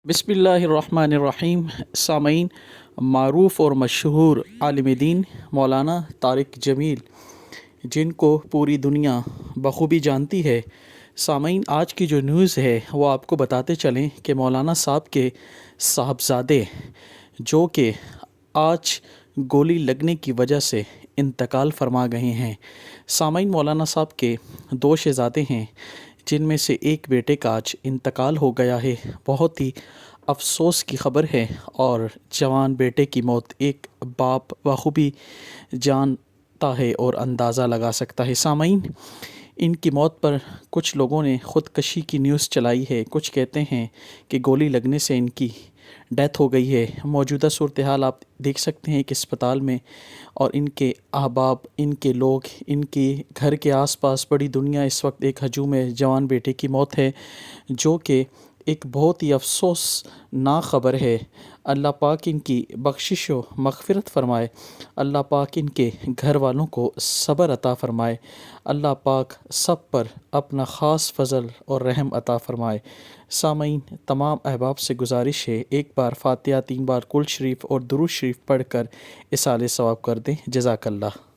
बिस्मिल्लाहिर्रहमानिर्रहीम। सामईन, मारूफ़ और मशहूर आलिम दीन मौलाना तारिक जमील, जिनको पूरी दुनिया बखूबी जानती है, सामईन आज की जो न्यूज़ है वो आपको बताते चलें कि मौलाना साहब के साहबजादे जो कि आज गोली लगने की वजह से इंतकाल फरमा गए हैं। सामईन, मौलाना साहब के दो शहज़ादे हैं जिनमें से एक बेटे का आज इंतकाल हो गया है। बहुत ही अफसोस की ख़बर है और जवान बेटे की मौत एक बाप बखूबी जानता है और अंदाज़ा लगा सकता है। सामईन, इनकी मौत पर कुछ लोगों ने ख़ुदकशी की न्यूज़ चलाई है। कुछ कहते हैं कि गोली लगने से इनकी डेथ हो गई है। मौजूदा सूरत हाल आप देख सकते हैं कि अस्पताल में और इनके अहबाब, इनके लोग, इनके घर के आसपास बड़ी दुनिया इस वक्त एक हजूम है। जवान बेटे की मौत है जो कि एक बहुत ही अफसोसनाक ख़बर है। अल्लाह पाक इनकी बख्शिश व मग़फ़िरत फ़रमाए। अल्लाह पाक इनके घर वालों को सब्र अता फ़रमाए। अल्लाह पाक सब पर अपना ख़ास फ़ज़ल और रहम अता फ़रमाए। सामईन, तमाम अहबाब से गुजारिश है, एक बार फ़ातिहा, 3 बार कुल शरीफ और दुरूद शरीफ पढ़ कर इसाले सवाब कर दें। जज़ाकल्लाह।